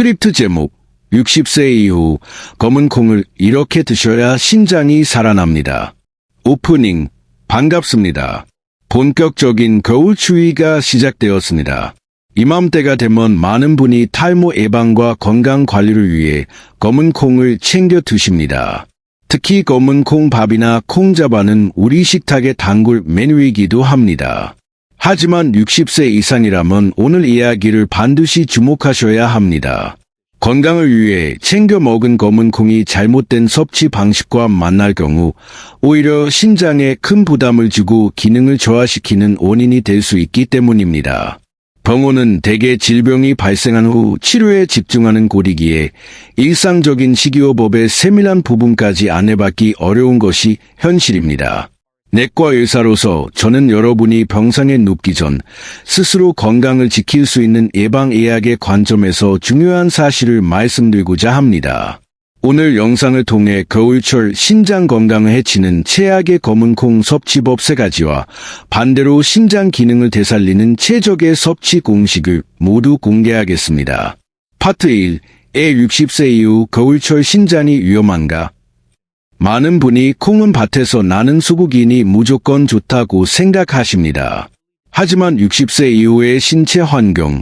스크립트 제목 60세 이후 검은 콩을 이렇게 드셔야 신장이 살아납니다. 오프닝 반갑습니다. 본격적인 겨울 추위가 시작되었습니다. 이맘때가 되면 많은 분이 탈모 예방과 건강 관리를 위해 검은 콩을 챙겨 드십니다. 특히 검은 콩밥이나 콩자반은 우리 식탁의 단골 메뉴이기도 합니다. 하지만 60세 이상이라면 오늘 이야기를 반드시 주목하셔야 합니다. 건강을 위해 챙겨 먹은 검은 콩이 잘못된 섭취 방식과 만날 경우 오히려 신장에 큰 부담을 주고 기능을 저하시키는 원인이 될 수 있기 때문입니다. 병원은 대개 질병이 발생한 후 치료에 집중하는 곳이기에 일상적인 식이요법의 세밀한 부분까지 안내받기 어려운 것이 현실입니다. 내과 의사로서 저는 여러분이 병상에 눕기 전 스스로 건강을 지킬 수 있는 예방의학의 관점에서 중요한 사실을 말씀드리고자 합니다. 오늘 영상을 통해 겨울철 신장 건강을 해치는 최악의 검은 콩 섭취법 3가지와 반대로 신장 기능을 되살리는 최적의 섭취 공식을 모두 공개하겠습니다. 파트 1. 60세 이후 겨울철 신장이 위험한가? 많은 분이 콩은 밭에서 나는 수국이니 무조건 좋다고 생각하십니다. 하지만 60세 이후의 신체 환경,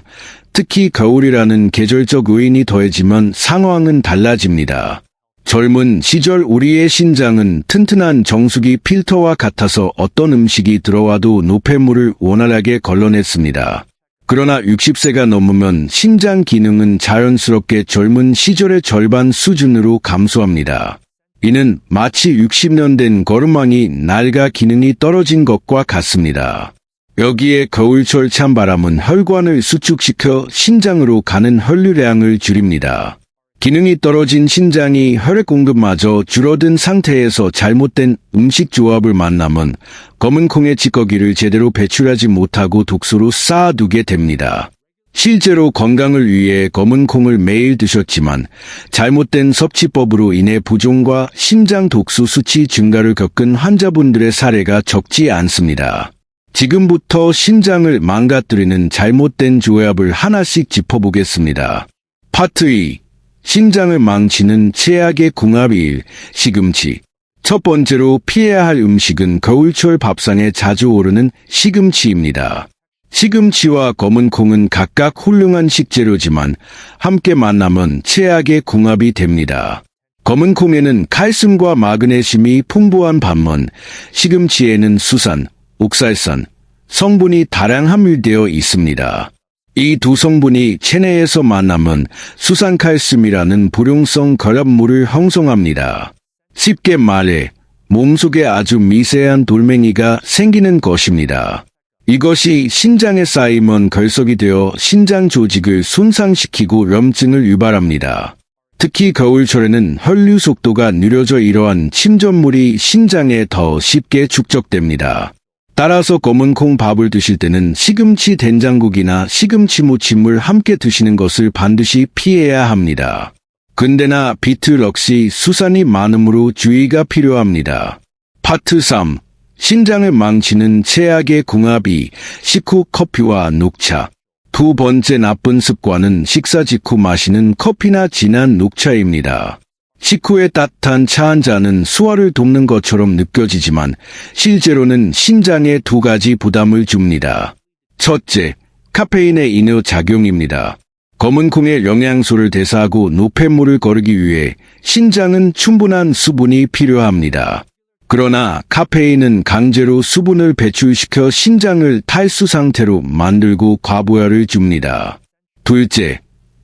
특히 겨울이라는 계절적 요인이 더해지면 상황은 달라집니다. 젊은 시절 우리의 신장은 튼튼한 정수기 필터와 같아서 어떤 음식이 들어와도 노폐물을 원활하게 걸러냈습니다. 그러나 60세가 넘으면 신장 기능은 자연스럽게 젊은 시절의 절반 수준으로 감소합니다. 이는 마치 60년 된 거름망이 낡아 기능이 떨어진 것과 같습니다. 여기에 겨울철 찬바람은 혈관을 수축시켜 신장으로 가는 혈류량을 줄입니다. 기능이 떨어진 신장이 혈액 공급마저 줄어든 상태에서 잘못된 음식 조합을 만나면 검은 콩의 찌꺼기를 제대로 배출하지 못하고 독소로 쌓아두게 됩니다. 실제로 건강을 위해 검은 콩을 매일 드셨지만 잘못된 섭취법으로 인해 부종과 심장 독소 수치 증가를 겪은 환자분들의 사례가 적지 않습니다. 지금부터 신장을 망가뜨리는 잘못된 조합을 하나씩 짚어보겠습니다. 파트 2. 신장을 망치는 최악의 궁합 1. 시금치. 첫 번째로 피해야 할 음식은 겨울철 밥상에 자주 오르는 시금치입니다. 시금치와 검은 콩은 각각 훌륭한 식재료지만 함께 만나면 최악의 궁합이 됩니다. 검은 콩에는 칼슘과 마그네슘이 풍부한 반면 시금치에는 수산, 옥살산 성분이 다량 함유되어 있습니다. 이 두 성분이 체내에서 만나면 수산칼슘이라는 불용성 결합물을 형성합니다. 쉽게 말해 몸속에 아주 미세한 돌멩이가 생기는 것입니다. 이것이 신장에 쌓이면 결석이 되어 신장 조직을 손상시키고 염증을 유발합니다. 특히 겨울철에는 혈류 속도가 느려져 이러한 침전물이 신장에 더 쉽게 축적됩니다. 따라서 검은 콩 밥을 드실 때는 시금치 된장국이나 시금치 무침을 함께 드시는 것을 반드시 피해야 합니다. 근대나 비트 역시 수산이 많으므로 주의가 필요합니다. 파트 3. 신장을 망치는 최악의 궁합 2. 식후 커피와 녹차. 두 번째 나쁜 습관은 식사 직후 마시는 커피나 진한 녹차입니다. 식후에 따뜻한 차 한 잔은 소화를 돕는 것처럼 느껴지지만 실제로는 신장에 2가지 부담을 줍니다. 첫째, 카페인의 인후 작용입니다. 검은 콩의 영양소를 대사하고 노폐물을 거르기 위해 신장은 충분한 수분이 필요합니다. 그러나 카페인은 강제로 수분을 배출시켜 신장을 탈수 상태로 만들고 과부하를 줍니다. 둘째,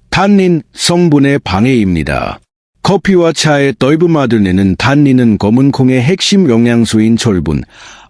탄닌 성분의 방해입니다. 커피와 차의 넓은 맛을 내는 탄닌은 검은 콩의 핵심 영양소인 철분,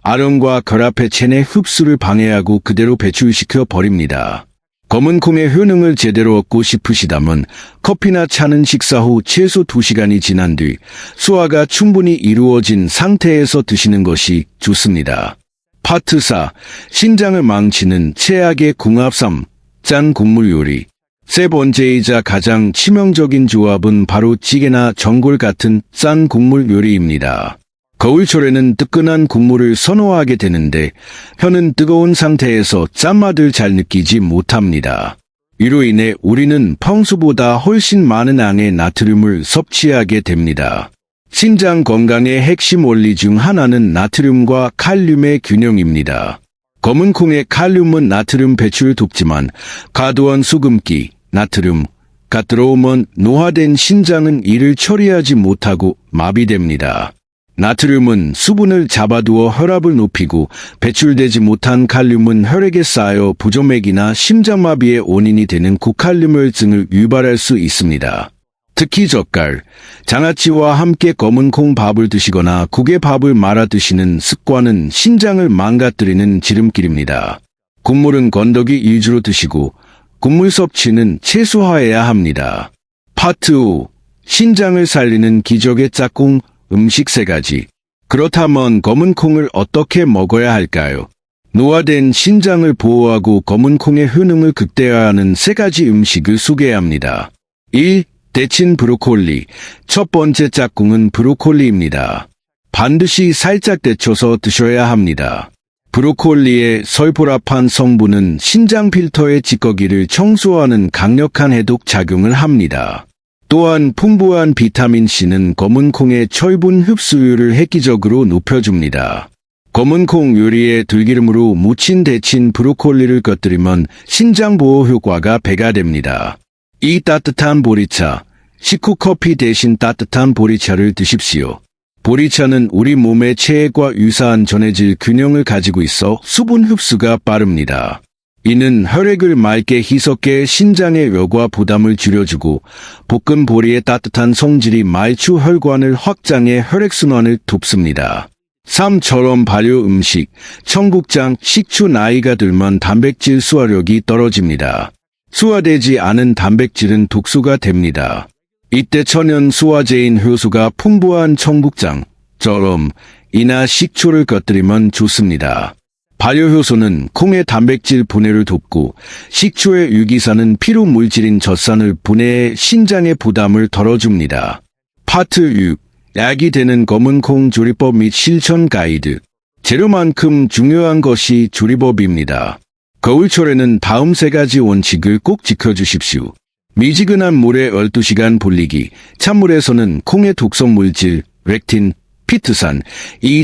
아령과 결합해 체내 흡수를 방해하고 그대로 배출시켜 버립니다. 검은 콩의 효능을 제대로 얻고 싶으시다면 커피나 차는 식사 후 최소 2시간이 지난 뒤 소화가 충분히 이루어진 상태에서 드시는 것이 좋습니다. 파트 4. 신장을 망치는 최악의 궁합 3. 짠 국물 요리. 세 번째이자 가장 치명적인 조합은 바로 찌개나 전골 같은 짠 국물 요리입니다. 겨울철에는 뜨끈한 국물을 선호하게 되는데 혀는 뜨거운 상태에서 짠맛을 잘 느끼지 못합니다. 이로 인해 우리는 평소보다 훨씬 많은 양의 나트륨을 섭취하게 됩니다. 신장 건강의 핵심 원리 중 하나는 나트륨과 칼륨의 균형입니다. 검은 콩의 칼륨은 나트륨 배출을 돕지만 과도한 수금기, 나트륨가 들어오면 노화된 신장은 이를 처리하지 못하고 마비됩니다. 나트륨은 수분을 잡아두어 혈압을 높이고 배출되지 못한 칼륨은 혈액에 쌓여 부정맥이나 심장마비의 원인이 되는 고칼륨혈증을 유발할 수 있습니다. 특히 젓갈, 장아찌와 함께 검은 콩 밥을 드시거나 국에 밥을 말아 드시는 습관은 신장을 망가뜨리는 지름길입니다. 국물은 건더기 위주로 드시고 국물 섭취는 최소화해야 합니다. 파트 5. 신장을 살리는 기적의 짝꿍 음식 3가지. 그렇다면 검은 콩을 어떻게 먹어야 할까요? 노화된 신장을 보호하고 검은 콩의 효능을 극대화하는 3가지 음식을 소개합니다. 1. 데친 브로콜리. 첫 번째 짝꿍은 브로콜리입니다. 반드시 살짝 데쳐서 드셔야 합니다. 브로콜리의 설보라판 성분은 신장 필터의 찌꺼기를 청소하는 강력한 해독 작용을 합니다. 또한 풍부한 비타민C는 검은 콩의 철분 흡수율을 획기적으로 높여줍니다. 검은 콩 요리에 들기름으로 무친 데친 브로콜리를 곁들이면 신장 보호 효과가 배가 됩니다. 이 따뜻한 보리차, 식후 커피 대신 따뜻한 보리차를 드십시오. 보리차는 우리 몸의 체액과 유사한 전해질 균형을 가지고 있어 수분 흡수가 빠릅니다. 이는 혈액을 맑게 희석해 신장의 열과 부담을 줄여주고 볶은 보리의 따뜻한 성질이 말초 혈관을 확장해 혈액순환을 돕습니다. 3처럼 발효 음식, 청국장, 식초 나이가 들면 단백질 수화력이 떨어집니다. 수화되지 않은 단백질은 독소가 됩니다. 이때 천연 수화제인 효소가 풍부한 청국장처럼 이나 식초를 곁들이면 좋습니다. 발효효소는 콩의 단백질 분해를 돕고 식초의 유기산은 피로 물질인 젖산을 분해해 신장의 부담을 덜어줍니다. 파트 6. 약이 되는 검은 콩 조리법 및 실천 가이드. 재료만큼 중요한 것이 조리법입니다. 겨울철에는 다음 3가지 원칙을 꼭 지켜주십시오. 미지근한 물에 12시간 불리기. 찬물에서는 콩의 독성 물질, 렉틴, 피트산이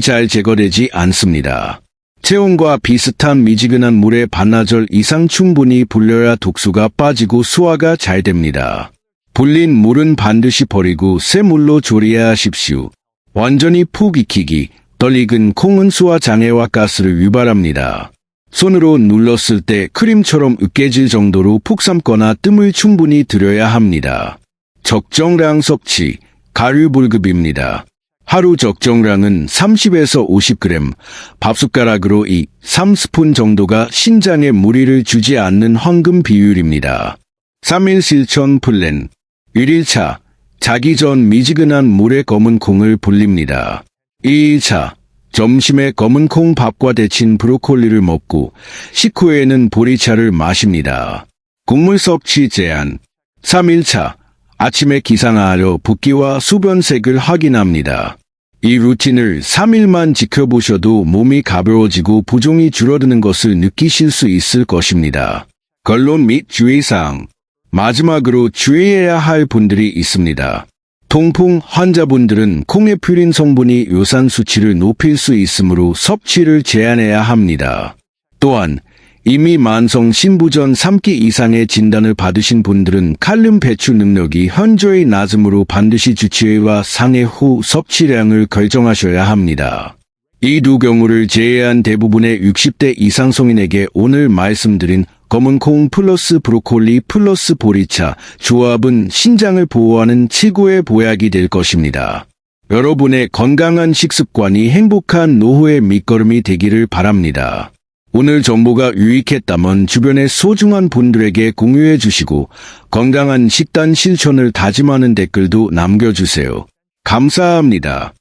잘 제거되지 않습니다. 체온과 비슷한 미지근한 물에 반나절 이상 충분히 불려야 독소가 빠지고 소화가 잘 됩니다. 불린 물은 반드시 버리고 새 물로 조리해야 하십시오. 완전히 푹 익히기. 덜 익은 콩은 소화 장애와 가스를 유발합니다. 손으로 눌렀을 때 크림처럼 으깨질 정도로 푹 삶거나 뜸을 충분히 들여야 합니다. 적정량 섭취, 가류불급입니다. 하루 적정량은 30에서 50g, 밥숟가락으로 3스푼 정도가 신장에 무리를 주지 않는 황금 비율입니다. 3일 실천 플랜. 1일차, 자기 전 미지근한 물에 검은 콩을 불립니다. 2일차, 점심에 검은 콩 밥과 데친 브로콜리를 먹고 식후에는 보리차를 마십니다. 국물 섭취 제한. 3일차, 아침에 기상하려 붓기와 소변색을 확인합니다. 이 루틴을 3일만 지켜보셔도 몸이 가벼워지고 부종이 줄어드는 것을 느끼실 수 있을 것입니다. 결론 및 주의사항. 마지막으로 주의해야 할 분들이 있습니다. 통풍 환자분들은 콩의 퓨린 성분이 요산 수치를 높일 수 있으므로 섭취를 제한해야 합니다. 또한 이미 만성 신부전 3기 이상의 진단을 받으신 분들은 칼륨 배출 능력이 현저히 낮으므로 반드시 주치의와 상의 후 섭취량을 결정하셔야 합니다. 이 두 경우를 제외한 대부분의 60대 이상 성인에게 오늘 말씀드린 검은 콩 플러스 브로콜리 플러스 보리차 조합은 신장을 보호하는 최고의 보약이 될 것입니다. 여러분의 건강한 식습관이 행복한 노후의 밑거름이 되기를 바랍니다. 오늘 정보가 유익했다면 주변의 소중한 분들에게 공유해 주시고 건강한 식단 실천을 다짐하는 댓글도 남겨주세요. 감사합니다.